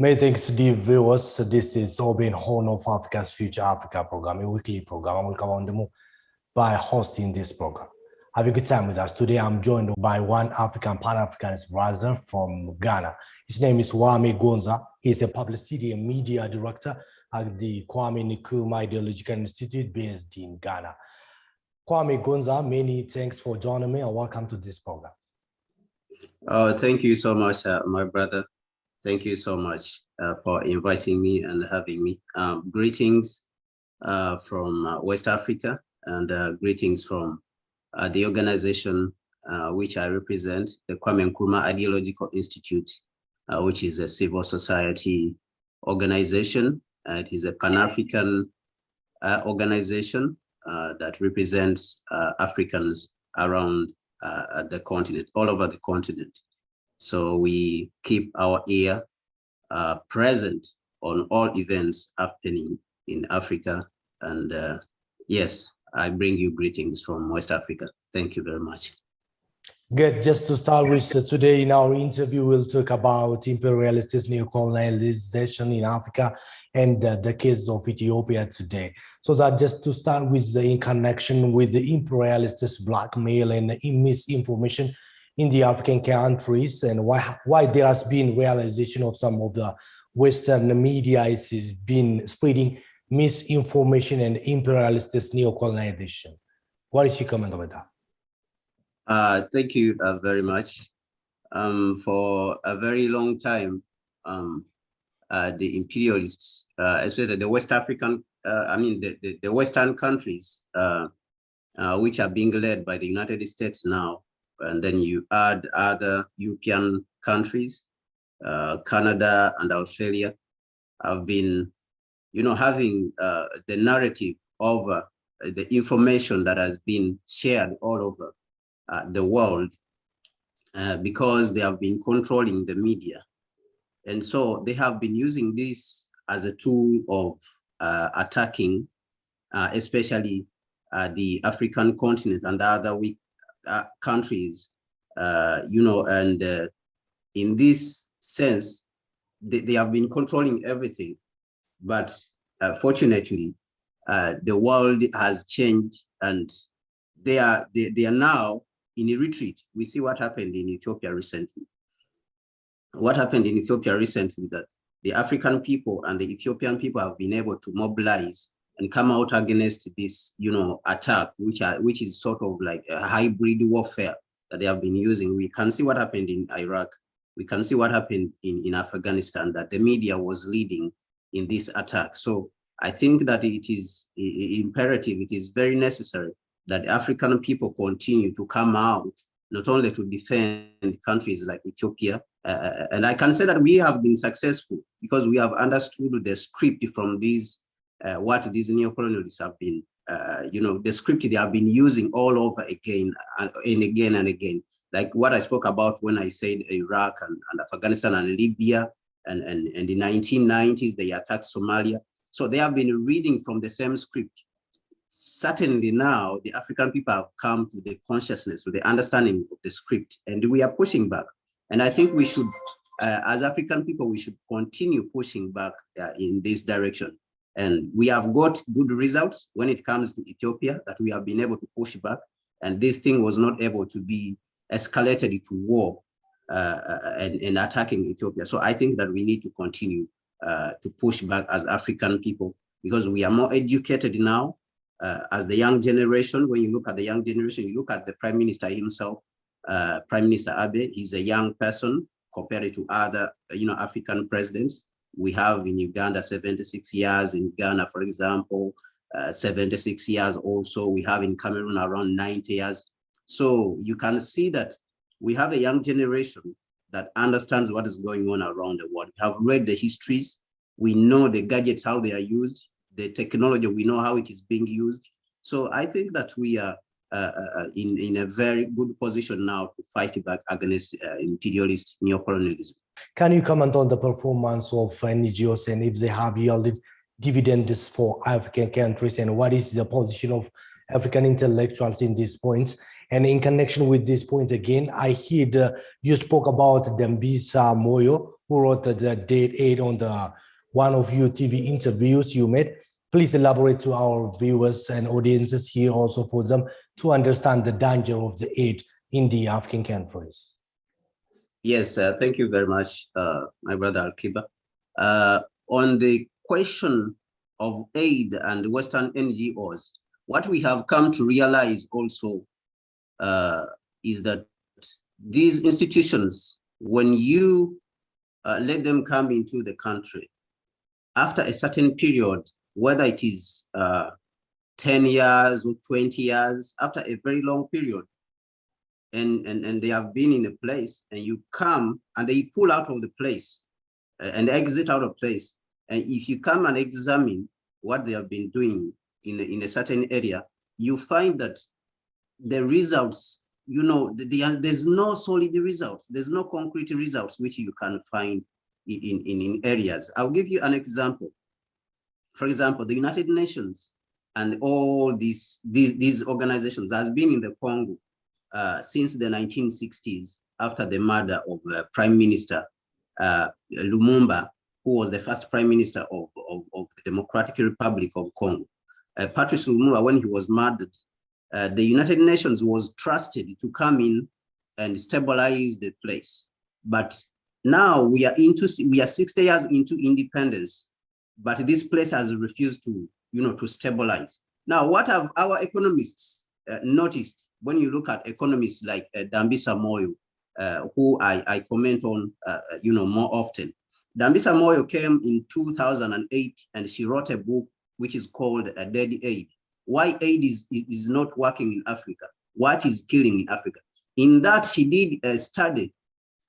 Many thanks, dear viewers. This is Obin Horn of Africa's Future Africa program, a weekly program. I will come on the move by hosting this program. Have a good time with us. Today, I'm joined by one African Pan-Africanist brother from Ghana. His name is Kwame Gonza. He's a publicity and media director at the Kwame Nkrumah Ideological Institute based in Ghana. Kwame Gonza, many thanks for joining me and welcome to this program. Oh, thank you so much, my brother. Thank you so much for inviting me and having me. Greetings from West Africa and greetings from the organization which I represent, the Kwame Nkrumah Ideological Institute, which is a civil society organization. It is a Pan-African organization that represents Africans around the continent, all over the continent. So we keep our ear present on all events happening in Africa. And yes, I bring you greetings from West Africa. Thank you very much. Good. Just to start with, today in our interview, we'll talk about imperialist neocolonialization in Africa and the case of Ethiopia today. So that just to start with, in connection with the imperialist blackmail and misinformation in the African countries, and why there has been realization of some of the Western media is been spreading misinformation and imperialist neocolonization. What is your comment about that? Thank you very much. For a very long time, the imperialists, especially the West African, the Western countries, which are being led by the United States now, and then you add other European countries, Canada and Australia, have been, having the narrative over the information that has been shared all over the world because they have been controlling the media. And so they have been using this as a tool of attacking, especially the African continent and the other weak countries, and in this sense, they have been controlling everything. But fortunately, the world has changed and they are now in a retreat. We see what happened in Ethiopia recently. What happened in Ethiopia recently, that the African people and the Ethiopian people have been able to mobilize and come out against this, attack, which is sort of like a hybrid warfare that they have been using. We can see what happened in Iraq. We can see what happened in Afghanistan, that the media was leading in this attack. So I think that it is imperative, it is very necessary that African people continue to come out, not only to defend countries like Ethiopia, and I can say that we have been successful because we have understood the script from these, what these neocolonialists have been, the script they have been using all over again and again and again. Like what I spoke about when I said Iraq and Afghanistan and Libya, and in the 1990s, they attacked Somalia. So they have been reading from the same script. Certainly now, the African people have come to the consciousness, to the understanding of the script, and we are pushing back. And I think we should, as African people, we should continue pushing back in this direction. And we have got good results when it comes to Ethiopia, that we have been able to push back. And this thing was not able to be escalated to war and attacking Ethiopia. So I think that we need to continue to push back as African people, because we are more educated now as the young generation. When you look at the young generation, you look at the Prime Minister himself, Prime Minister Abe. He's a young person compared to other, African presidents. We have in Uganda 76 years, in Ghana, for example, 76 years also. We have in Cameroon around 90 years. So you can see that we have a young generation that understands what is going on around the world. We have read the histories. We know the gadgets, how they are used, the technology, we know how it is being used. So I think that we are in a very good position now to fight back against imperialist neocolonialism. Can you comment on the performance of NGOs and if they have yielded dividends for African countries, and what is the position of African intellectuals in these points? And in connection with this point again, I heard you spoke about Dambisa Moyo, who wrote the date 8 on the one of your TV interviews you made. Please elaborate to our viewers and audiences here also for them to understand the danger of the aid in the African countries. Yes, thank you very much, my brother Al-Kiba. On the question of aid and Western NGOs, what we have come to realize also is that these institutions, when you let them come into the country, after a certain period, whether it is 10 years or 20 years, after a very long period, and they have been in a place, and you come and they pull out of the place and exit out of place. And if you come and examine what they have been doing in a certain area, you find that the results, you know, there's no solid results, there's no concrete results which you can find in areas. I'll give you an example. For example, the United Nations and all these organizations has been in the Congo since the 1960s, after the murder of Prime Minister Lumumba, who was the first Prime Minister of the Democratic Republic of Congo. Patrice Lumumba, when he was murdered, the United Nations was trusted to come in and stabilize the place. But now we are 60 years into independence, but this place has refused to, you know, to stabilize. Now, what have our economists noticed? When you look at economists like Dambisa Moyo, who I comment on, you know, more often. Dambisa Moyo came in 2008 and she wrote a book which is called Dead Aid. Why aid is not working in Africa? What is killing in Africa? In that, she did a study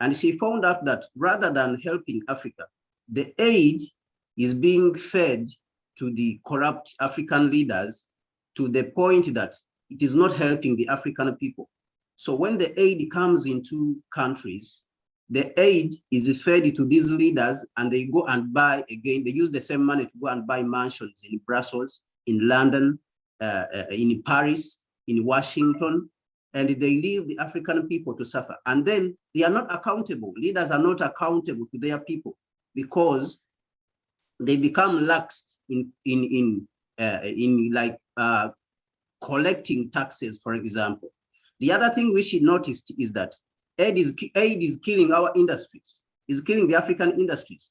and she found out that rather than helping Africa, the aid is being fed to the corrupt African leaders to the point that it is not helping the African people. So when the aid comes into countries, the aid is fed to these leaders and they go and buy again. They use the same money to go and buy mansions in Brussels, in London, in Paris, in Washington, and they leave the African people to suffer. And then they are not accountable. Leaders are not accountable to their people because they become lax in collecting taxes, for example. The other thing we should notice is that aid is killing our industries, is killing the African industries.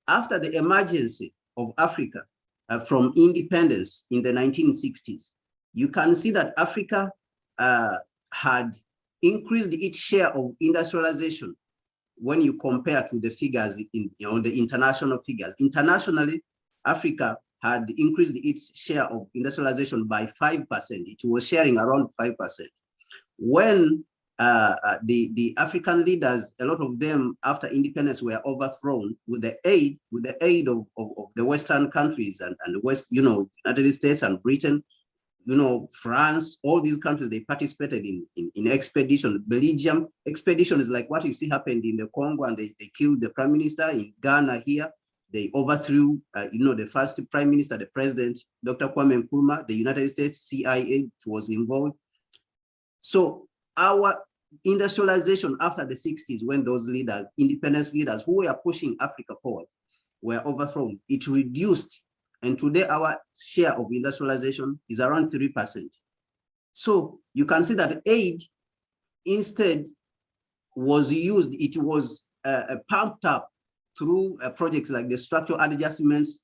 After the emergency of Africa from independence in the 1960s, you can see that Africa had increased its share of industrialization when you compare to the figures on the international figures. Internationally, Africa had increased its share of industrialization by 5%. It was sharing around 5%. When the African leaders, a lot of them after independence were overthrown with the aid of the Western countries and the West, you know, United States and Britain, you know, France, all these countries, they participated in expedition. Belgium expedition is like what you see happened in the Congo, and they killed the prime minister. In Ghana here, they overthrew, you know, the first prime minister, the president, Dr. Kwame Gonza. The United States CIA was involved. So our industrialization after the 60s, when those leaders, independence leaders who were pushing Africa forward, were overthrown, it reduced. And today our share of industrialization is around 3%. So you can see that aid instead was used, it was pumped up through projects like the structural adjustments,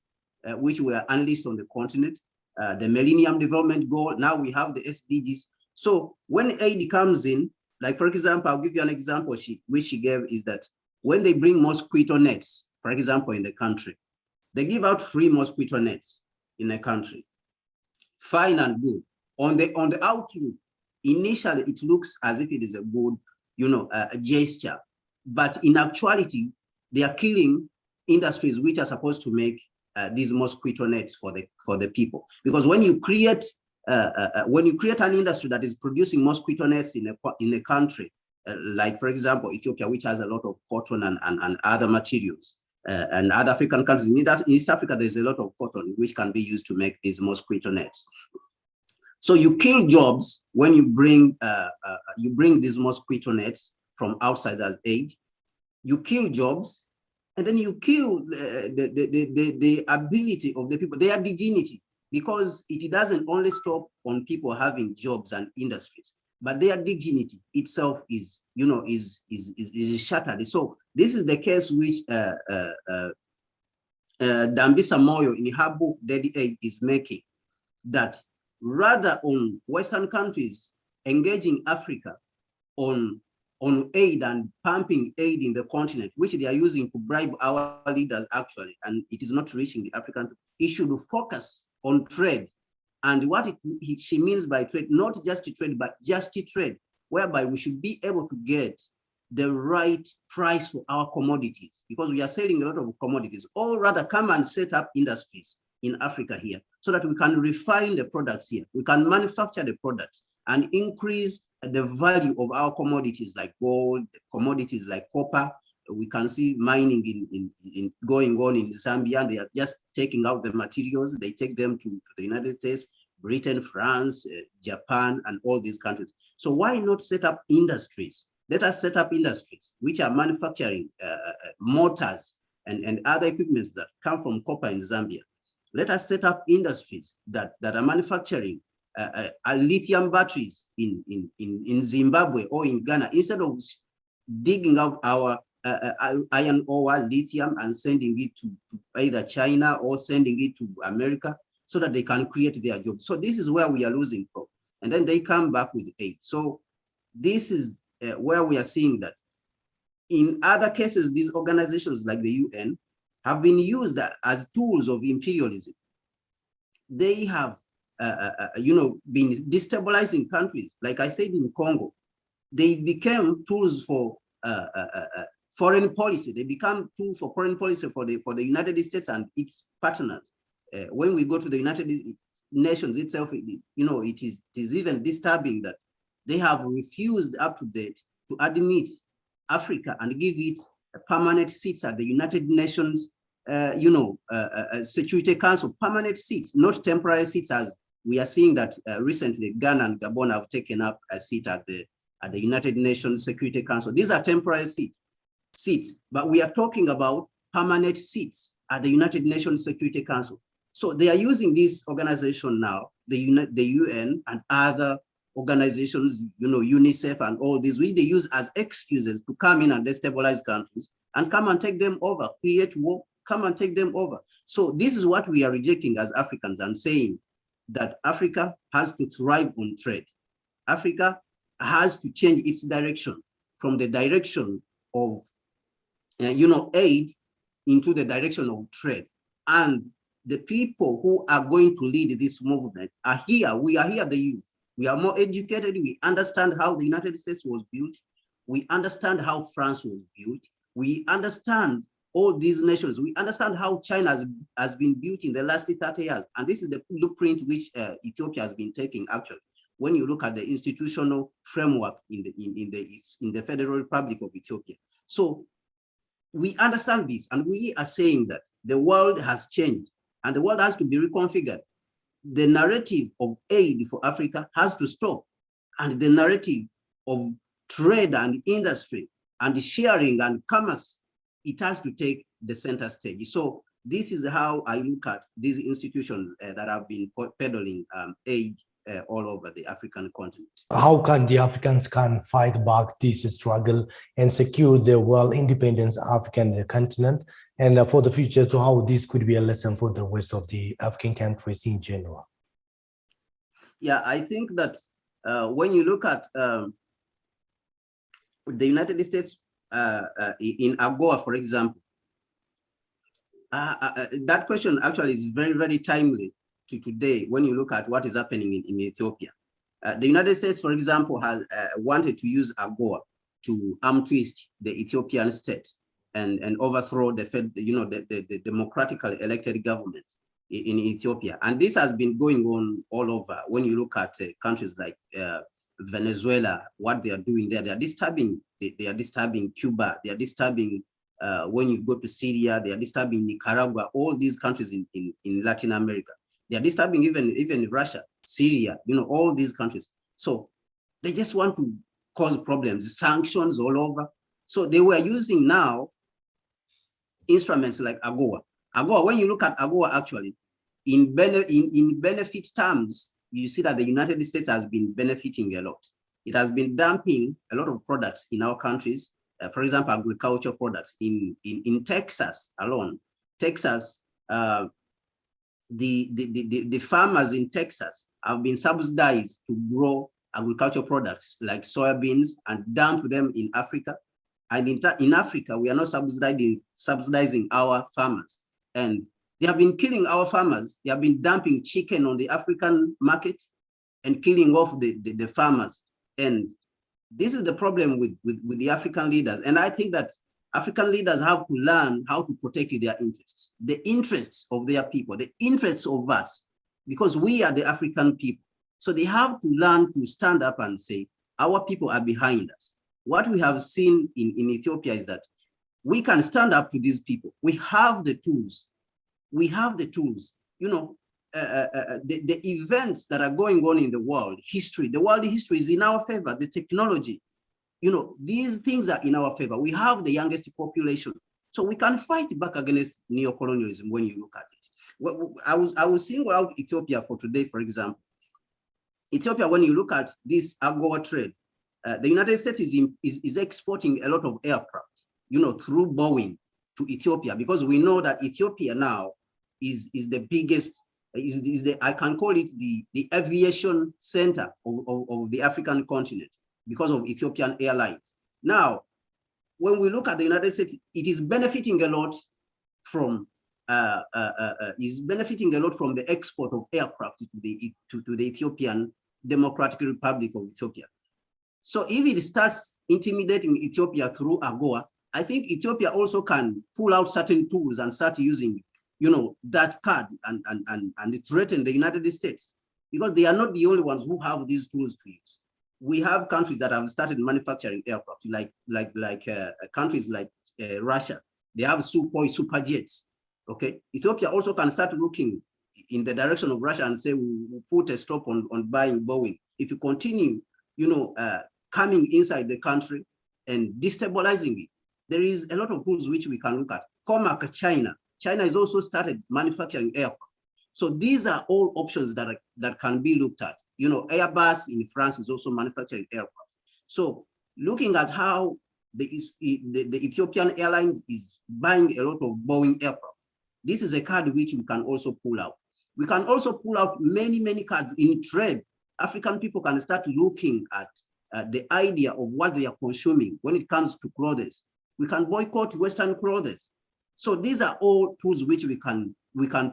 which were unleashed on the continent, the Millennium Development Goal. Now we have the SDGs. So when aid comes in, like for example, I'll give you an example which she gave is that when they bring mosquito nets, for example, in the country, they give out free mosquito nets in the country. Fine and good. On the outlook, initially it looks as if it is a good, you know, a gesture, but in actuality, they are killing industries which are supposed to make these mosquito nets for the people. Because when you create an industry that is producing mosquito nets in a country, like for example Ethiopia, which has a lot of cotton and other materials, and other African countries, in East Africa, there's a lot of cotton which can be used to make these mosquito nets. So you kill jobs when you bring these mosquito nets from outside as aid. You kill jobs, and then you kill the ability of the people, their dignity, because it doesn't only stop on people having jobs and industries, but their dignity itself is, is shattered. So this is the case which Dambisa Moyo in her book Daddy Aid is making, that rather on Western countries engaging Africa on aid and pumping aid in the continent, which they are using to bribe our leaders actually, and it is not reaching the African, it should focus on trade. And what she means by trade, not just trade, but just trade, whereby we should be able to get the right price for our commodities, because we are selling a lot of commodities, or rather come and set up industries in Africa here so that we can refine the products here. We can manufacture the products and increase the value of our commodities like gold, commodities like copper. We can see mining in going on in Zambia. They are just taking out the materials. They take them to the United States, Britain, France, Japan, and all these countries. So why not set up industries? Let us set up industries which are manufacturing motors and other equipments that come from copper in Zambia. Let us set up industries that are manufacturing lithium batteries in Zimbabwe or in Ghana, instead of digging out our iron ore, lithium, and sending it to either China or sending it to America so that they can create their jobs. So this is where we are losing from. And then they come back with aid. So this is where we are seeing that in other cases, these organizations like the UN have been used as tools of imperialism. They have been destabilizing countries. Like I said, in Congo, they became tools for foreign policy. They become tools for foreign policy for the United States and its partners. When we go to the United Nations itself, it is even disturbing that they have refused up to date to admit Africa and give it a permanent seats at the United Nations Security Council, permanent seats, not temporary seats, as we are seeing that recently Ghana and Gabon have taken up a seat at the United Nations Security Council. These are temporary seats, but we are talking about permanent seats at the United Nations Security Council. So they are using this organization now, the UN and other organizations, UNICEF and all these, which they use as excuses to come in and destabilize countries and come and take them over, create war, come and take them over. So this is what we are rejecting as Africans and saying that Africa has to thrive on trade. Africa has to change its direction from the direction of, aid into the direction of trade. And the people who are going to lead this movement are here. We are here, the youth. We are more educated. We understand how the United States was built. We understand how France was built. We understand all these nations. We understand how China has been built in the last 30 years. And this is the blueprint which Ethiopia has been taking actually. When you look at the institutional framework in the Federal Republic of Ethiopia. So we understand this, and we are saying that the world has changed and the world has to be reconfigured. The narrative of aid for Africa has to stop, and the narrative of trade and industry and sharing and commerce, it has to take the center stage. So this is how I look at these institutions that have been peddling aid all over the African continent. How can the Africans fight back this struggle and secure the world independence of African continent, and for the future, to how this could be a lesson for the rest of the African countries in general? Yeah, I think that when you look at the United States in AGOA, for example, that question actually is very, very timely to today when you look at what is happening in Ethiopia. The United States, for example, has wanted to use AGOA to arm twist the Ethiopian state and overthrow the democratically elected government in Ethiopia. And this has been going on all over. When you look at countries like Venezuela, what they are doing there, they are disturbing Cuba, they are disturbing, when you go to Syria, they are disturbing Nicaragua, all these countries in Latin America. They are disturbing even Russia, Syria, all these countries. So they just want to cause problems, sanctions all over. So they were using now instruments like AGOA. AGOA, when you look at AGOA, actually, in benefit terms, you see that the United States has been benefiting a lot. It has been dumping a lot of products in our countries, for example, agriculture products in Texas alone. Texas, the farmers in Texas have been subsidized to grow agricultural products like soybeans and dump them in Africa. And in Africa, we are not subsidizing our farmers. And they have been killing our farmers. They have been dumping chicken on the African market and killing off the farmers. And this is the problem with the African leaders. And I think that African leaders have to learn how to protect their interests, the interests of their people, the interests of us, because we are the African people. So they have to learn to stand up and say, our people are behind us. What we have seen in Ethiopia is that we can stand up to these people. We have the tools. We have the tools. You know, the events that are going on in the world history is in our favor. The technology, you know, these things are in our favor. We have the youngest population, so we can fight back against neocolonialism. When you look at it, I was single out Ethiopia for today, for example. Ethiopia, when you look at this AGOA trade, the United States is exporting a lot of aircraft, you know, through Boeing to Ethiopia, because we know that Ethiopia now is the biggest, I can call it the aviation center of the African continent because of Ethiopian Airlines. Now, when we look at the United States, it is benefiting a lot from the export of aircraft to the Ethiopian Democratic Republic of Ethiopia. So if it starts intimidating Ethiopia through AGOA, I think Ethiopia also can pull out certain tools and start using, you know, that card and threaten the United States, because they are not the only ones who have these tools to use. We have countries that have started manufacturing aircraft, like countries like Russia. They have Sukhoi super jets. Okay, Ethiopia also can start looking in the direction of Russia and say we'll put a stop on buying Boeing. If you continue, you know, coming inside the country and destabilizing it, there is a lot of tools which we can look at. COMAC, China has also started manufacturing aircraft. So these are all options that can be looked at. You know, Airbus in France is also manufacturing aircraft. So looking at how the Ethiopian Airlines is buying a lot of Boeing aircraft, this is a card which we can also pull out. We can also pull out many cards in trade. African people can start looking at the idea of what they are consuming when it comes to clothes. We can boycott Western clothes. So these are all tools which we can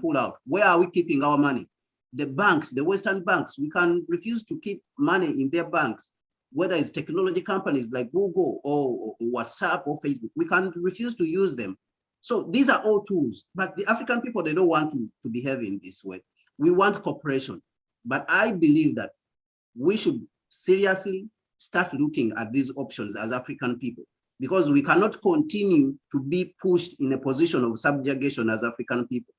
pull out. Where are we keeping our money? The banks, the Western banks, we can refuse to keep money in their banks, whether it's technology companies like Google or WhatsApp or Facebook. We can refuse to use them. So these are all tools, but the African people, they don't want to behave in this way. We want cooperation, but I believe that we should seriously start looking at these options as African people, because we cannot continue to be pushed in a position of subjugation as African people.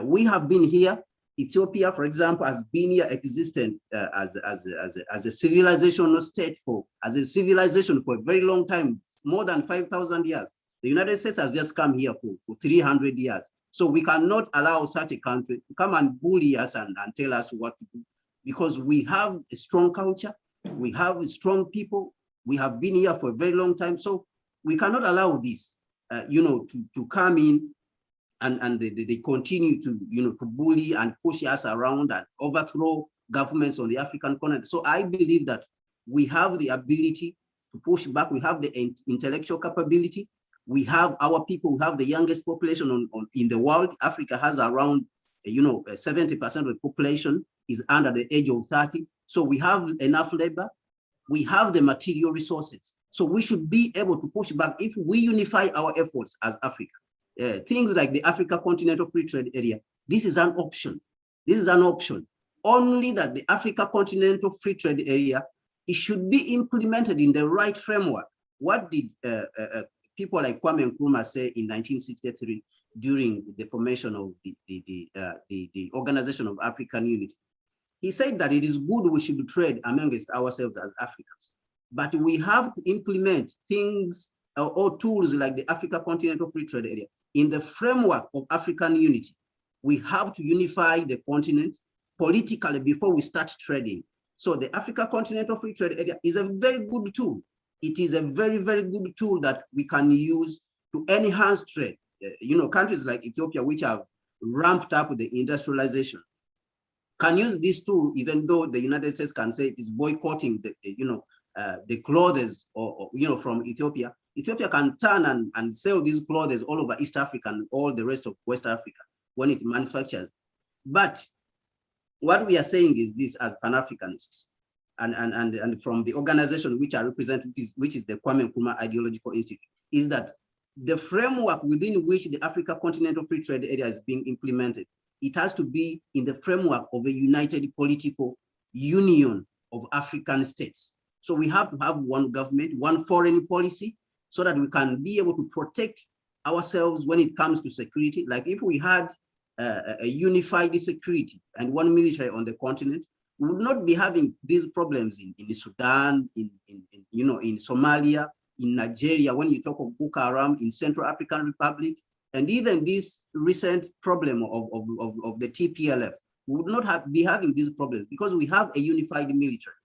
We have been here. Ethiopia, for example, has been here existent as a civilizational state as a civilization for a very long time, more than 5,000 years. The United States has just come here for 300 years. So we cannot allow such a country to come and bully us and tell us what to do, because we have a strong culture, we have strong people, we have been here for a very long time. So we cannot allow this, you know, to come in and they continue to, you know, to bully and push us around and overthrow governments on the African continent. So I believe that we have the ability to push back. We have the intellectual capability. We have our people, we have the youngest population in the world. Africa has around, you know, 70% of the population is under the age of 30. So we have enough labor. We have the material resources. So we should be able to push back if we unify our efforts as Africa. Things like the Africa Continental Free Trade Area, this is an option. This is an option. Only that the Africa Continental Free Trade Area, it should be implemented in the right framework. What did people like Kwame Gonza say in 1963 during the formation of the Organization of African Unity? He said that it is good we should trade amongst ourselves as Africans, but we have to implement things or tools like the Africa Continental Free Trade Area. in the framework of African unity, we have to unify the continent politically before we start trading. So the Africa Continental Free Trade Area is a very good tool. It is a very, very good tool that we can use to enhance trade. Countries like Ethiopia, which have ramped up the industrialization, can use this tool, even though the United States can say it is boycotting the clothes from Ethiopia. Ethiopia can turn and sell these clothes all over East Africa and all the rest of West Africa when it manufactures. But what we are saying is this, as Pan-Africanists and from the organization which I represent, which is the Kwame Nkrumah Ideological Institute, is that the framework within which the Africa Continental Free Trade Area is being implemented, it has to be in the framework of a united political union of African states. So we have to have one government, one foreign policy, so that we can be able to protect ourselves when it comes to security. Like if we had a unified security and one military on the continent, we would not be having these problems in Sudan, in Somalia, in Nigeria, when you talk of Boko Haram, in Central African Republic, and even this recent problem of the TPLF. We would not be having these problems because we have a unified military.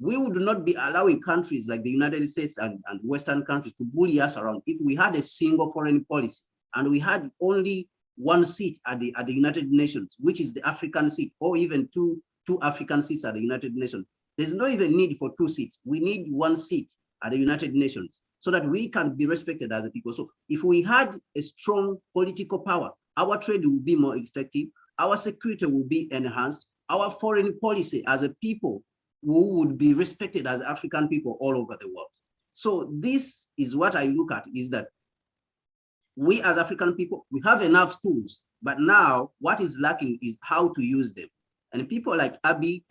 We would not be allowing countries like the United States and Western countries to bully us around if we had a single foreign policy and we had only one seat at the United Nations, which is the African seat, or even two African seats at the United Nations. There's no even need for 2 seats. We need 1 seat at the United Nations so that we can be respected as a people. So if we had a strong political power, our trade will be more effective, our security will be enhanced, our foreign policy as a people who would be respected as African people all over the world. So this is what I look at, is that we as African people, we have enough tools, but now what is lacking is how to use them. And people like Abiy,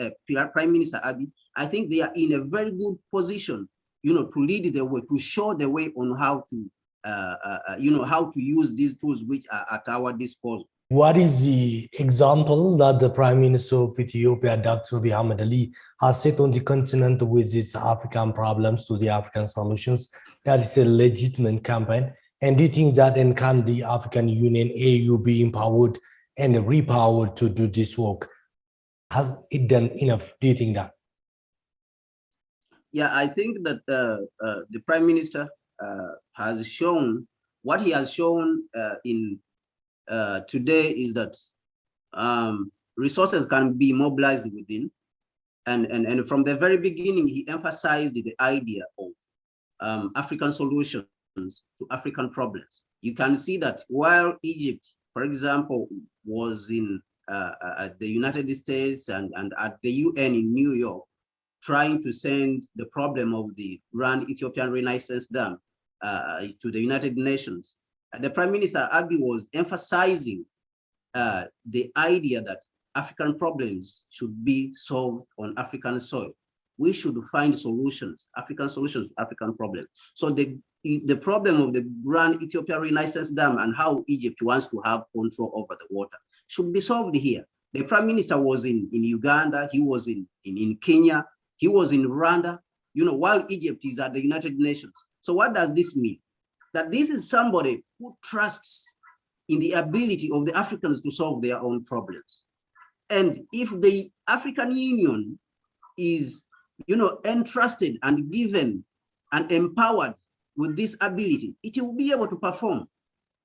Prime Minister Abiy, I think they are in a very good position, to lead the way, to show the way on how to, how to use these tools which are at our disposal. What is the example that the Prime Minister of Ethiopia, Dr. Abiy Ahmed Ali, has set on the continent with its African problems to the African solutions? That is a legitimate campaign. And do you think that can the African Union, AU, be empowered and repowered to do this work? Has it done enough? Do you think that? Yeah, I think that the Prime Minister has shown, what he has shown in today is that resources can be mobilized within, and from the very beginning he emphasized the idea of African solutions to African problems. You can see that while Egypt, for example, was in the United States and at the UN in New York, trying to send the problem of the Grand Ethiopian Renaissance Dam to the United Nations, the Prime Minister Abiy was emphasizing the idea that African problems should be solved on African soil. We should find solutions, African solutions to African problems. So the problem of the Grand Ethiopian Renaissance Dam and how Egypt wants to have control over the water should be solved here. The Prime Minister was in Uganda, he was in Kenya, he was in Rwanda, while Egypt is at the United Nations. So what does this mean? That this is somebody who trusts in the ability of the Africans to solve their own problems. And if the African Union is, entrusted and given and empowered with this ability, it will be able to perform.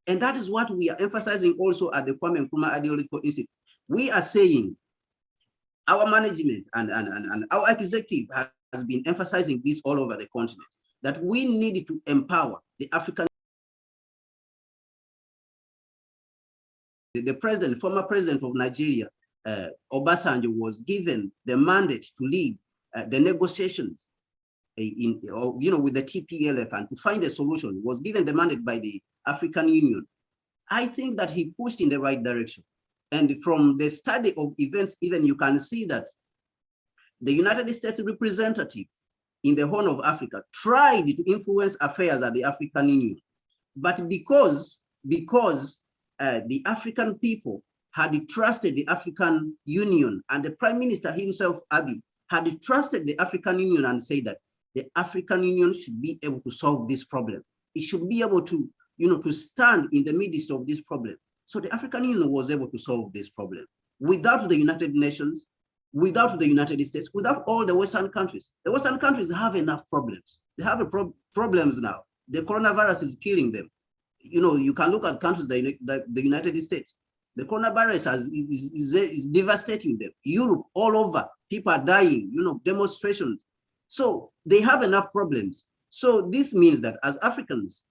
And that is what we are emphasizing also at the Kwame Nkrumah Ideological Institute. We are saying our management and our executive has been emphasizing this all over the continent, that we need to empower the African. The president, former president of Nigeria, Obasanjo, was given the mandate to lead the negotiations with the TPLF and to find a solution, was given the mandate by the African Union. I think that he pushed in the right direction. And from the study of events, even you can see that the United States representative in the Horn of Africa tried to influence affairs at the African Union. But because the African people had trusted the African Union, and the Prime Minister himself, Abiy, had trusted the African Union and said that the African Union should be able to solve this problem. It should be able to to stand in the midst of this problem. So the African Union was able to solve this problem. Without the United Nations, without the United States, without all the Western countries. The Western countries have enough problems. They have problems now. The coronavirus is killing them. You can look at countries like the United States. The coronavirus is devastating them. Europe, all over, people are dying, demonstrations. So they have enough problems. So this means that as Africans,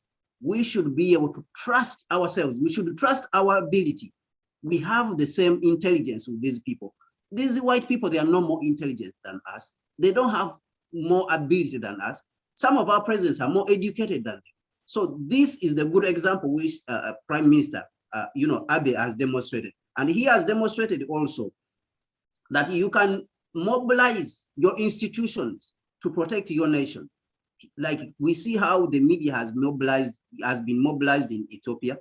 we should be able to trust ourselves. We should trust our ability. We have the same intelligence with these people. These white people, they are no more intelligent than us. They don't have more ability than us. Some of our presidents are more educated than them. So this is the good example which Prime Minister, Abe has demonstrated. And he has demonstrated also that you can mobilize your institutions to protect your nation. Like we see how the media has been mobilized in Ethiopia.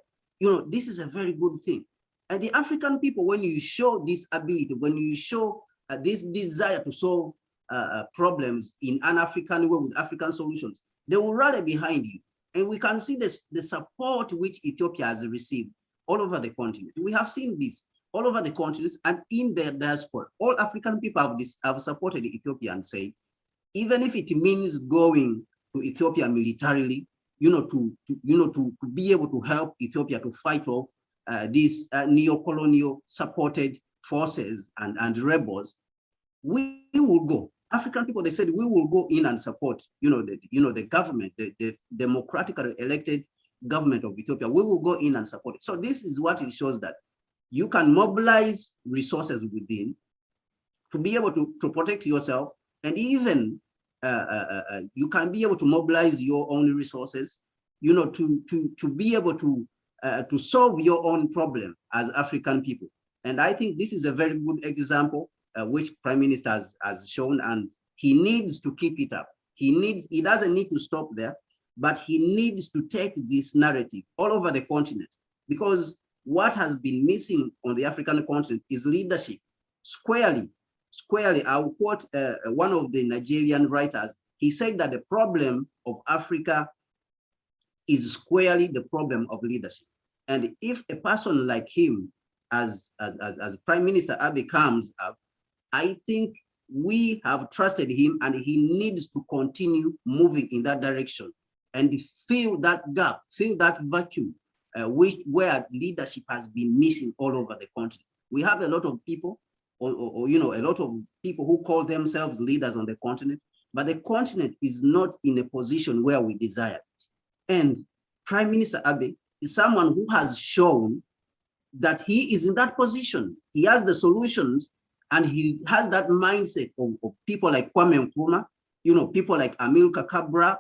This is a very good thing. And the African people, when you show this ability, when you show this desire to solve problems in an African way with African solutions, they will rally behind you. And we can see the support which Ethiopia has received all over the continent. We have seen this all over the continent and in the diaspora. All African people have supported Ethiopia and say, even if it means going to Ethiopia militarily, to be able to help Ethiopia to fight off these neo-colonial supported forces and rebels, we will go. African people, they said, we will go in and support, the government, the democratically elected government of Ethiopia. We will go in and support it. So this is what it shows, that you can mobilize resources within to be able to protect yourself, and even you can be able to mobilize your own resources, to be able to solve your own problem as African people. And I think this is a very good example which Prime Minister has shown, and he needs to keep it up. He doesn't need to stop there, but he needs to take this narrative all over the continent, because what has been missing on the African continent is leadership. Squarely, I'll quote one of the Nigerian writers. He said that the problem of Africa is squarely the problem of leadership. And if a person like him, as Prime Minister Abe comes up, I think we have trusted him, and he needs to continue moving in that direction and fill that gap, fill that vacuum where leadership has been missing all over the country. We have a lot of people, a lot of people who call themselves leaders on the continent, but the continent is not in a position where we desire it. And Prime Minister Abe is someone who has shown that he is in that position. He has the solutions, and he has that mindset of people like Kwame Gonza, people like Amilcar Cabral,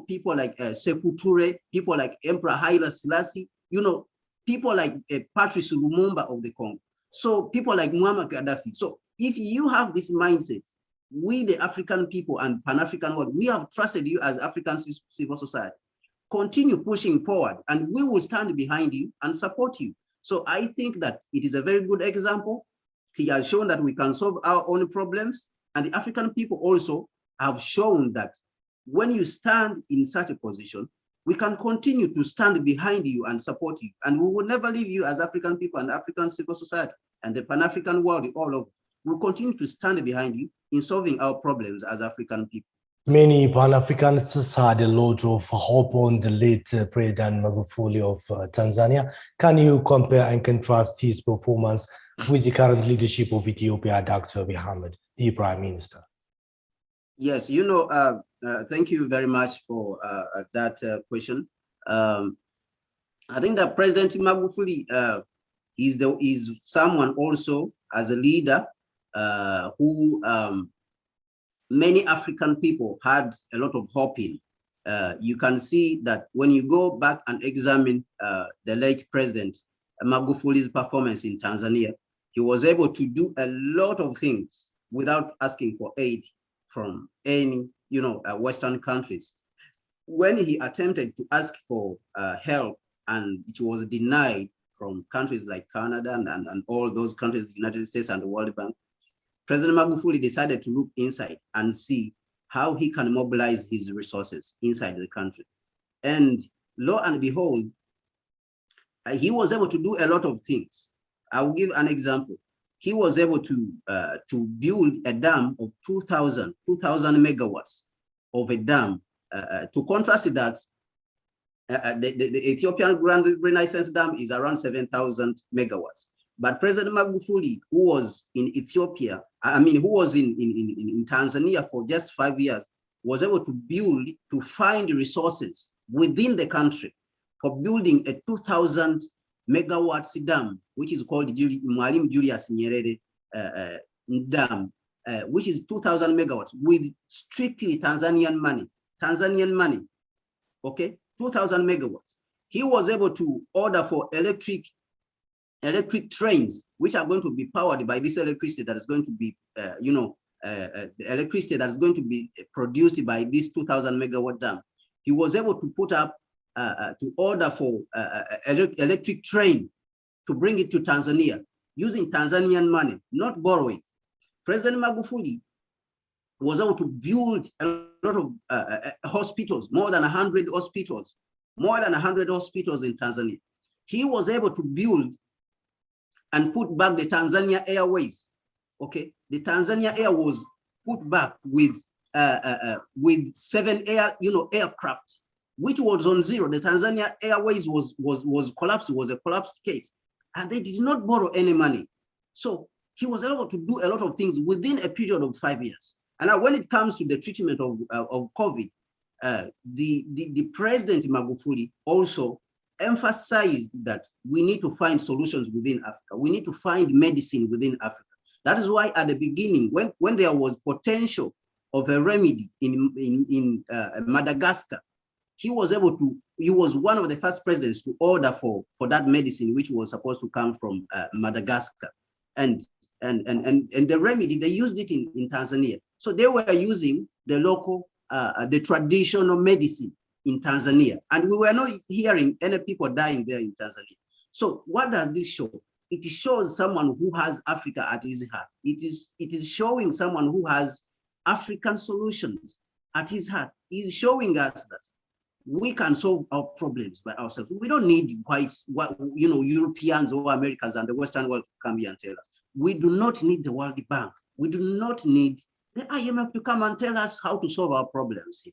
people like Sekou Toure, people like Emperor Haile Selassie, people like Patrice Lumumba of the Congo. So people like Muammar Gaddafi. So if you have this mindset, we the African people and Pan-African world, we have trusted you as African civil society. Continue pushing forward, and we will stand behind you and support you. So I think that it is a very good example. He has shown that we can solve our own problems, and the African people also have shown that when you stand in such a position, we can continue to stand behind you and support you, and we will never leave you as African people and African civil society and the Pan-African world all over. We'll continue to stand behind you in solving our problems as African people. Many Pan-Africanists had a lot of hope on the late President Magufuli of Tanzania. Can you compare and contrast his performance with the current leadership of Ethiopia, Dr. Abiy Ahmed, the Prime Minister? Yes, thank you very much for that question. I think that President Magufuli is someone also as a leader who many African people had a lot of hope in. You can see that when you go back and examine the late President Magufuli's performance in Tanzania, he was able to do a lot of things without asking for aid from any, Western countries. When he attempted to ask for help and it was denied from countries like Canada and all those countries, the United States and the World Bank, President Magufuli decided to look inside and see how he can mobilize his resources inside the country. And lo and behold, he was able to do a lot of things. I will give an example. He was able to build a dam of 2,000 megawatts of a dam. To contrast that, the Ethiopian Grand Renaissance Dam is around 7,000 megawatts. But President Magufuli, who was in Ethiopia, who was in Tanzania for just 5 years, was able to find resources within the country for building a 2,000 megawatts dam, which is called Mwalimu Julius Nyerere Dam, which is 2,000 megawatts with strictly Tanzanian money, okay, 2,000 megawatts. He was able to order for electric trains, which are going to be powered by this electricity that is going to be, the electricity that is going to be produced by this 2,000 megawatt dam. He was able to put up, to order for electric train to bring it to Tanzania using Tanzanian money, not borrowing. President Magufuli was able to build a lot of hospitals, more than 100 hospitals in Tanzania. He was able to build and put back the Tanzania Airways. Okay, the Tanzania Air was put back with 7 aircraft, which was on zero. The Tanzania Airways was collapsed, was a collapsed case, and they did not borrow any money. So he was able to do a lot of things within a period of 5 years. And now when it comes to the treatment of COVID, the President Magufuli also emphasized that we need to find solutions within Africa. We need to find medicine within Africa. That is why at the beginning, when there was potential of a remedy in Madagascar, he was one of the first presidents to order for that medicine, which was supposed to come from Madagascar. And the remedy, they used it in Tanzania. So they were using the local, the traditional medicine in Tanzania. And we were not hearing any people dying there in Tanzania. So what does this show? It shows someone who has Africa at his heart. It is showing someone who has African solutions at his heart. He's showing us that we can solve our problems by ourselves. We don't need whites, Europeans or Americans and the Western world to come here and tell us. We do not need the World Bank. We do not need the IMF to come and tell us how to solve our problems.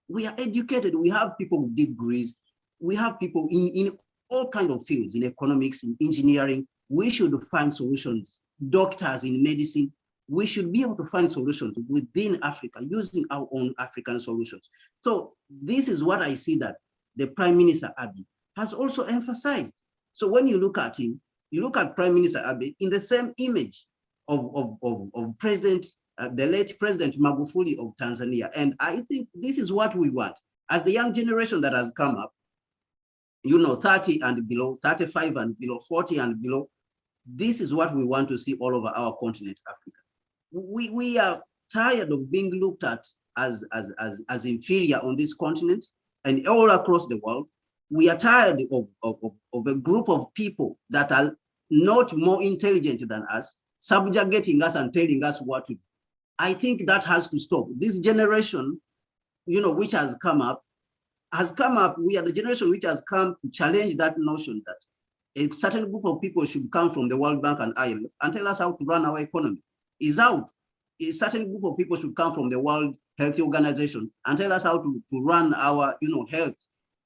We are educated. We have people with degrees. We have people in all kinds of fields, in economics, in engineering. We should find solutions. Doctors in medicine. We should be able to find solutions within Africa using our own African solutions. So this is what I see that the Prime Minister Abiy has also emphasized. So when you look at him, you look at Prime Minister Abiy in the same image of President, the late President Magufuli of Tanzania. And I think this is what we want. As the young generation that has come up, 30 and below, 35 and below, 40 and below, this is what we want to see all over our continent, Africa. We are tired of being looked at as inferior on this continent and all across the world. We are tired of a group of people that are not more intelligent than us, subjugating us and telling us what to do. I think that has to stop. This generation, which has come up, we are the generation which has come to challenge that notion that a certain group of people should come from the World Bank and IMF and tell us how to run our economy. Is out. A certain group of people should come from the World Health Organization and tell us how to run our health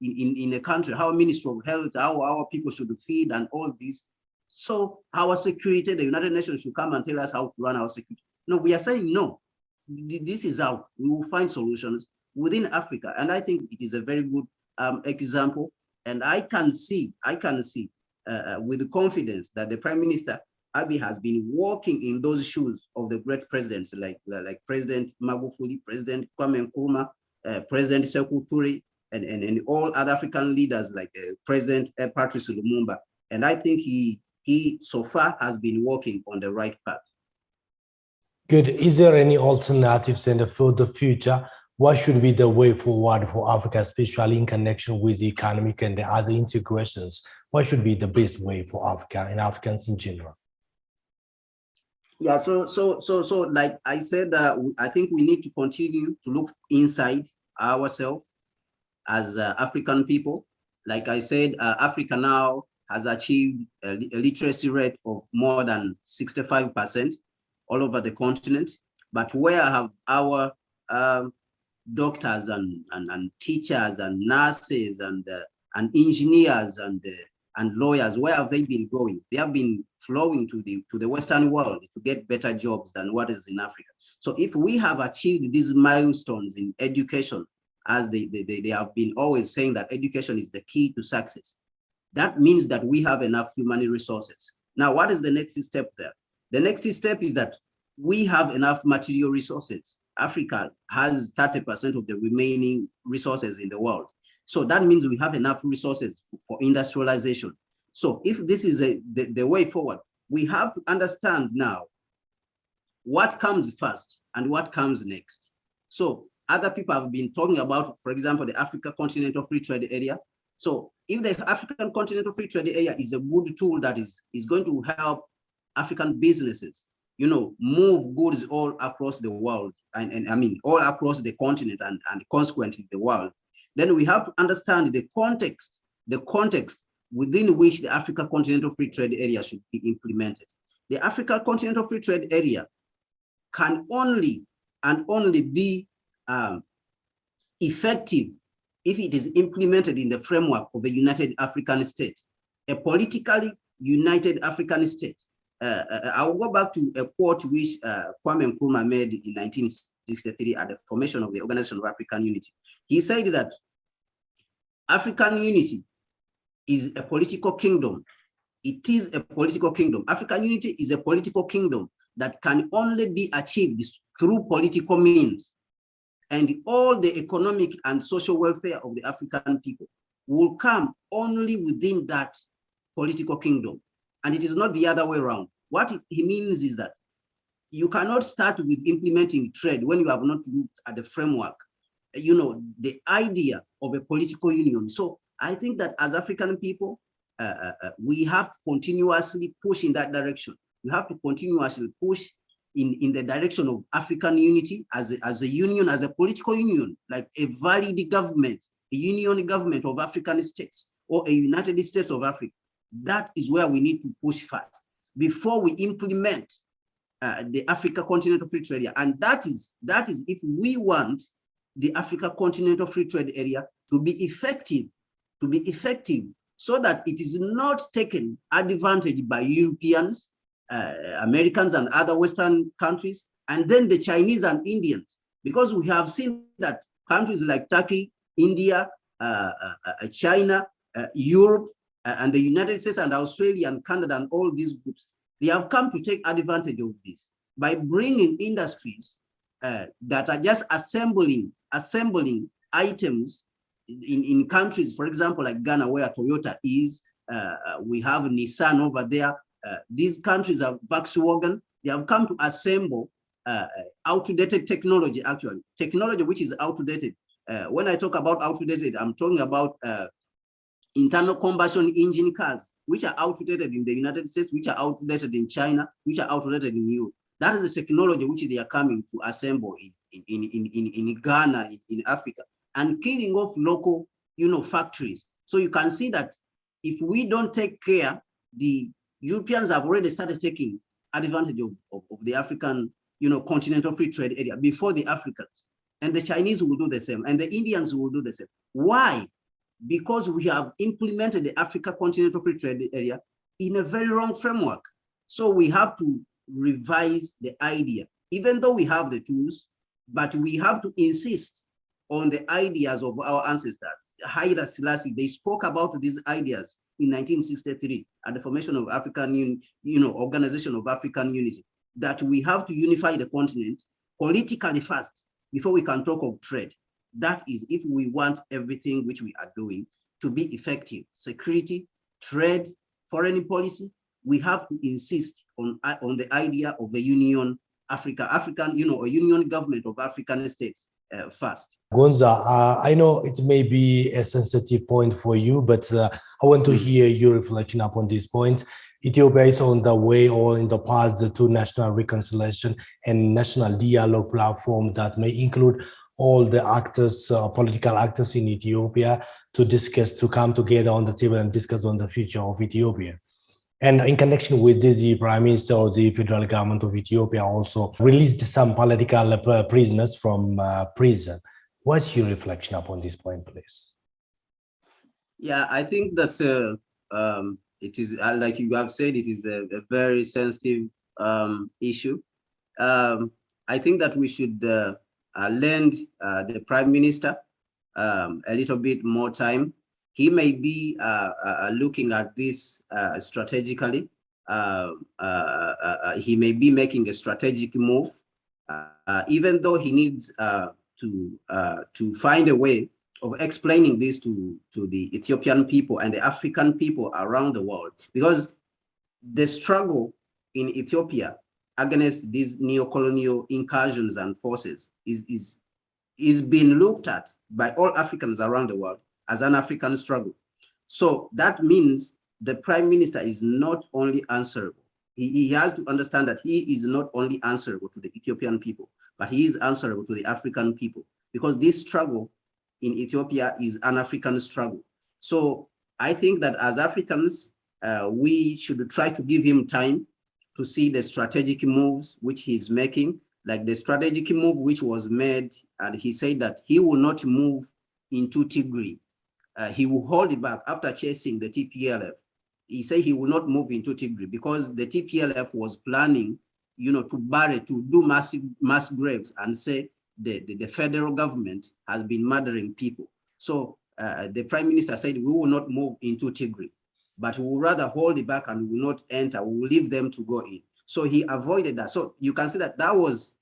in a country, how Ministry of Health, how our people should feed and all this. So our security, the United Nations should come and tell us how to run our security. No, we are saying no. This is out. We will find solutions within Africa. And I think it is a very good example. And I can see with confidence that the Prime Minister Abiy has been walking in those shoes of the great presidents like President Magufuli, President Kwame Gonza, President Sekou Toure, and all other African leaders like President Patrice Lumumba. And I think he so far has been walking on the right path. Good. Is there any alternatives for the future? What should be the way forward for Africa, especially in connection with the economic and the other integrations? What should be the best way for Africa and Africans in general? Yeah, so like I said, I think we need to continue to look inside ourselves as African people. Like I said, Africa now has achieved a literacy rate of more than 65% all over the continent. But where have our doctors and teachers and nurses and engineers and lawyers, where have they been going? They have been flowing to the Western world to get better jobs than what is in Africa. So if we have achieved these milestones in education, as they have been always saying that education is the key to success, that means that we have enough human resources. Now, what is the next step there? The next step is that we have enough material resources. Africa has 30% of the remaining resources in the world. So that means we have enough resources for industrialization. So if this is the way forward, we have to understand now what comes first and what comes next. So other people have been talking about, for example, the Africa Continental Free Trade Area. So if the African Continental Free Trade Area is a good tool that is going to help African businesses, move goods all across the world, and I mean, all across the continent and consequently the world, then we have to understand the context within which the Africa Continental Free Trade Area should be implemented. The Africa Continental Free Trade Area can only be effective if it is implemented in the framework of a united African state, a politically united African state. I'll go back to a quote which Kwame Gonza made in 1963 at the formation of the Organization of African Unity. He said that African unity is a political kingdom. It is a political kingdom. African unity is a political kingdom that can only be achieved through political means. And all the economic and social welfare of the African people will come only within that political kingdom. And it is not the other way around. What he means is that you cannot start with implementing trade when you have not looked at the framework, the idea of a political union. So I think that as African people, we have to continuously push in that direction. We have to continuously push in the direction of African unity as a union, as a political union, like a valid government, a union government of African states or a United States of Africa. That is where we need to push first before we implement the Africa Continental Free Trade Area. And that is if we want the Africa Continental Free Trade Area to be effective, so that it is not taken advantage by Europeans, Americans and other Western countries, and then the Chinese and Indians, because we have seen that countries like Turkey, India, China, Europe, and the United States and Australia and Canada and all these groups, they have come to take advantage of this by bringing industries that are just assembling items in countries, for example, like Ghana, where Toyota is. We have Nissan over there. These countries have Volkswagen. They have come to assemble outdated technology, actually. Technology which is outdated. When I talk about outdated, I'm talking about internal combustion engine cars, which are outdated in the United States, which are outdated in China, which are outdated in Europe. That is the technology which they are coming to assemble in Ghana, in Africa, and killing off local, factories. So you can see that if we don't take care, the Europeans have already started taking advantage of the African, continental free trade area before the Africans, and the Chinese will do the same, and the Indians will do the same. Why? Because we have implemented the Africa Continental Free Trade Area in a very wrong framework. So we have to revise the idea, even though we have the tools, but we have to insist on the ideas of our ancestors. Haile Selassie, they spoke about these ideas in 1963 at the formation of African, Organization of African Unity, that we have to unify the continent politically first before we can talk of trade. That is, if we want everything which we are doing to be effective, security, trade, foreign policy, we have to insist on the idea of a union, African, a union government of African states first. Gonza, I know it may be a sensitive point for you, but I want to hear your reflection upon this point. Ethiopia is on the way or in the path to national reconciliation and national dialogue platform that may include all the actors, political actors in Ethiopia to discuss, to come together on the table and discuss on the future of Ethiopia. And in connection with this, the Prime Minister of the federal government of Ethiopia also released some political prisoners from prison. What's your reflection upon this point, please? Yeah, I think that's it is like you have said, it is a very sensitive issue. I think that we should lend the Prime Minister a little bit more time. He may be looking at this strategically. He may be making a strategic move, even though he needs to find a way of explaining this to the Ethiopian people and the African people around the world, because the struggle in Ethiopia against these neo-colonial incursions and forces is being looked at by all Africans around the world as an African struggle. So that means the Prime Minister is not only answerable. He has to understand that he is not only answerable to the Ethiopian people, but he is answerable to the African people, because this struggle in Ethiopia is an African struggle. So I think that as Africans, we should try to give him time to see the strategic moves which he's making, like the strategic move which was made, and he said that he will not move into Tigray. He will hold it back after chasing the TPLF. He said he will not move into Tigray because the TPLF was planning, to do mass graves and say the federal government has been murdering people. So the Prime Minister said we will not move into Tigray, but we will rather hold it back and we will not enter. We will leave them to go in. So he avoided that. So you can see that that was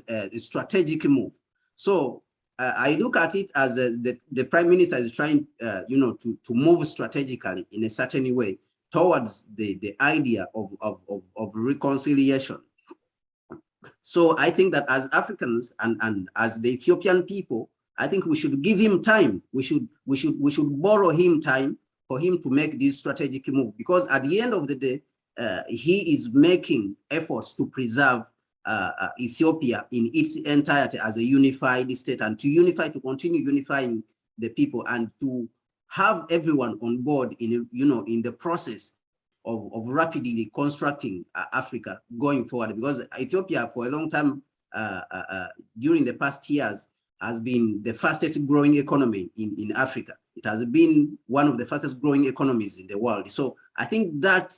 a strategic move. So I look at it as the Prime Minister is trying, to move strategically in a certain way towards the idea of reconciliation. So I think that as Africans and as the Ethiopian people, I think we should give him time. We should borrow him time for him to make this strategic move, because at the end of the day, he is making efforts to preserve Ethiopia in its entirety as a unified state, and to continue unifying the people and to have everyone on board in the process of rapidly constructing Africa going forward, because Ethiopia for a long time during the past years has been the fastest growing economy in Africa. It has been one of the fastest growing economies in the world. So I think that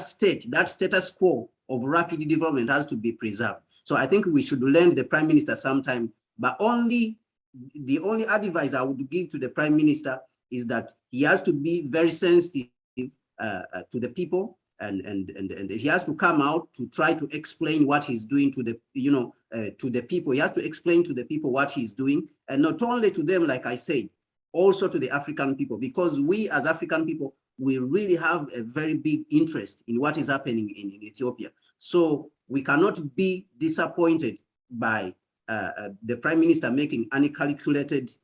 status quo of rapid development has to be preserved. So I think we should lend the Prime Minister some time, but the only advice I would give to the Prime Minister is that he has to be very sensitive to the people, and he has to come out to try to explain what he's doing to the to the people. He has to explain to the people what he's doing, and not only to them, like I said, also to the African people, because we as African people, we really have a very big interest in what is happening in Ethiopia. So we cannot be disappointed by the Prime Minister making uncalculated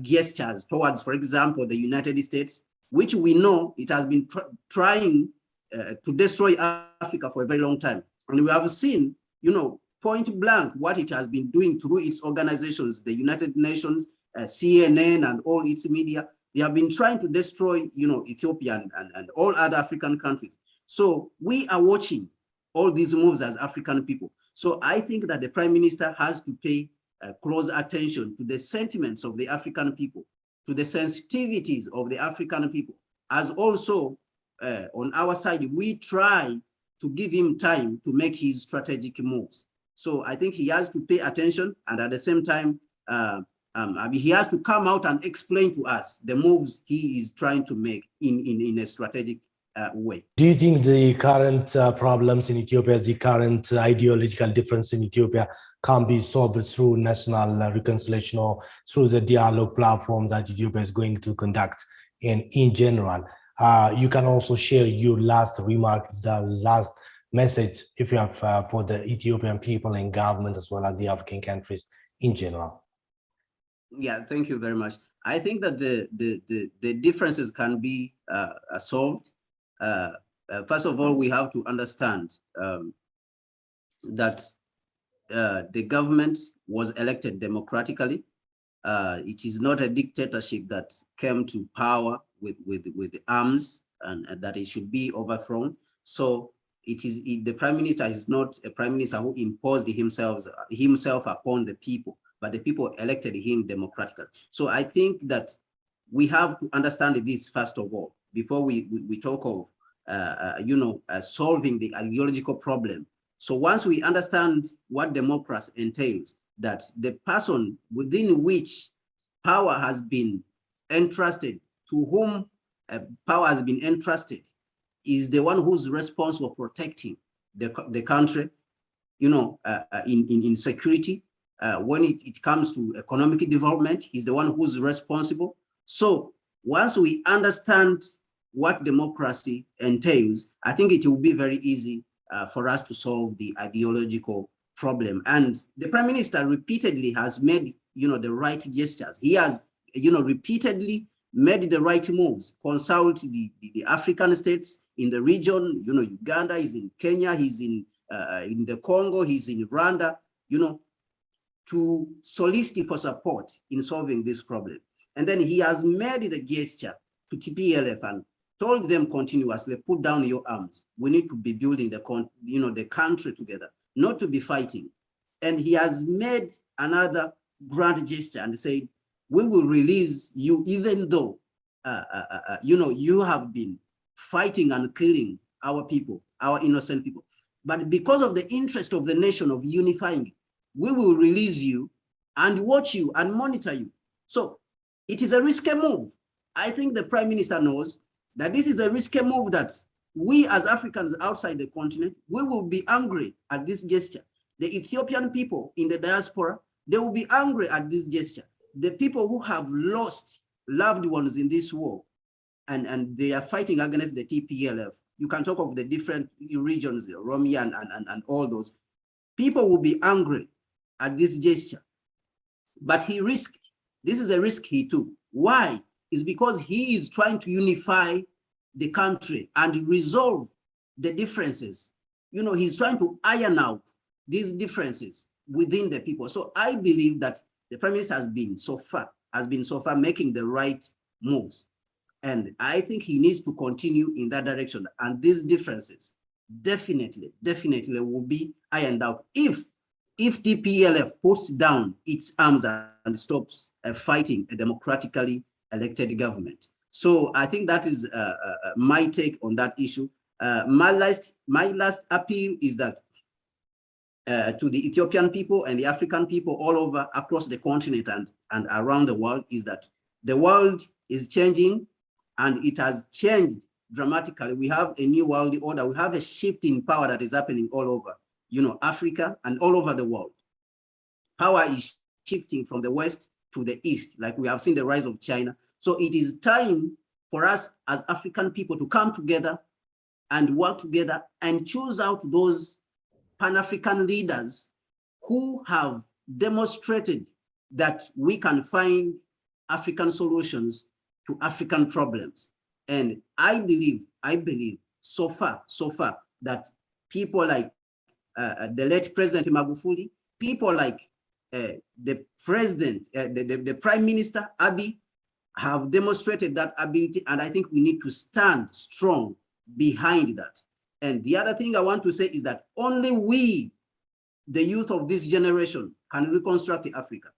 gestures towards, for example, the United States, which we know it has been trying to destroy Africa for a very long time. And we have seen, point blank what it has been doing through its organizations, the United Nations, CNN and all its media. They have been trying to destroy, Ethiopia and all other African countries. So we are watching all these moves as African people. So I think that the Prime Minister has to pay close attention to the sentiments of the African people, to the sensitivities of the African people, as also on our side, we try to give him time to make his strategic moves. So I think he has to pay attention, and at the same time, he has to come out and explain to us the moves he is trying to make in a strategic way. Do you think the current problems in Ethiopia, the current ideological difference in Ethiopia can be solved through national reconciliation or through the dialogue platform that Ethiopia is going to conduct? And in general, you can also share your last remarks, the last message, if you have for the Ethiopian people and government, as well as the African countries in general. Yeah, thank you very much. I think that the differences can be solved. First of all, we have to understand that the government was elected democratically. It is not a dictatorship that came to power with arms and that it should be overthrown. So the prime minister is not a prime minister who imposed himself upon the people, but the people elected him democratically. So I think that we have to understand this first of all before we talk of solving the ideological problem. So once we understand what democracy entails, that the person within which power has been entrusted, to whom power has been entrusted, is the one who's responsible for protecting the country, in security. When it comes to economic development, he's the one who's responsible. So once we understand what democracy entails, I think it will be very easy for us to solve the ideological problem. And the prime minister repeatedly has made, the right gestures. He has, repeatedly made the right moves, consult the African states in the region. Uganda, he's in Kenya, he's in the Congo, he's in Rwanda, to solicit for support in solving this problem. And then he has made the gesture to TPLF and told them continuously, put down your arms. We need to be building the country together, not to be fighting. And he has made another grand gesture and said, we will release you even though, you have been fighting and killing our people, our innocent people. But because of the interest of the nation of unifying, we will release you and watch you and monitor you. So it is a risky move. I think the prime minister knows that this is a risky move, that we as Africans outside the continent, we will be angry at this gesture. The Ethiopian people in the diaspora, they will be angry at this gesture. The people who have lost loved ones in this war, and they are fighting against the TPLF. You can talk of the different regions, Oromia and all those. People will be angry at this gesture. But he risked, this is a risk he took. Why? Is because he is trying to unify the country and resolve the differences. He's trying to iron out these differences within the people. So I believe that the prime minister has been so far making the right moves. And I think he needs to continue in that direction. And these differences definitely will be ironed out if TPLF puts down its arms and stops fighting a democratically elected government. So I think that is my take on that issue. My last appeal is that to the Ethiopian people and the African people all over across the continent and around the world, is that the world is changing, and it has changed dramatically. We have a new world order. We have a shift in power that is happening all over, Africa and all over the world. Power is shifting from the West to the East, like we have seen the rise of China. So it is time for us as African people to come together and work together and choose out those Pan-African leaders who have demonstrated that we can find African solutions to African problems. And I believe so far that people like the late President Magufuli, people like the president, the prime minister Abiy, have demonstrated that ability, and I think we need to stand strong behind that. And the other thing I want to say is that only we, the youth of this generation, can reconstruct Africa.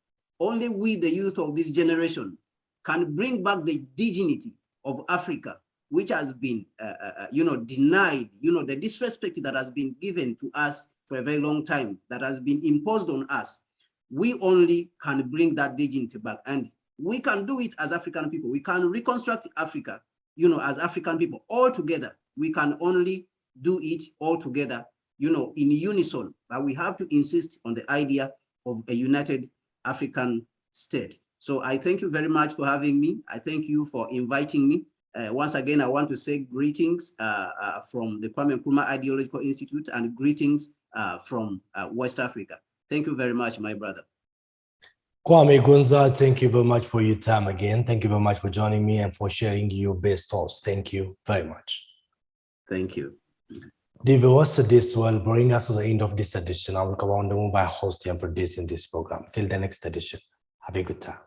Only we, the youth of this generation, can bring back the dignity of Africa, which has been, denied, the disrespect that has been given to us for a very long time, that has been imposed on us. We only can bring that dignity back, and we can do it as African people. We can reconstruct Africa, as African people all together. We can only do it all together, in unison, but we have to insist on the idea of a united African state. So I thank you very much for having me. I thank you for inviting me. Once again, I want to say greetings from the Kwame Nkrumah Ideological Institute, and greetings from West Africa. Thank you very much, my brother. Kwame Gonza, thank you very much for your time again. Thank you very much for joining me and for sharing your best thoughts. Thank you very much. Thank you. Dear viewers, this will bring us to the end of this edition. I will come on by hosting and producing this program. Till the next edition, have a good time.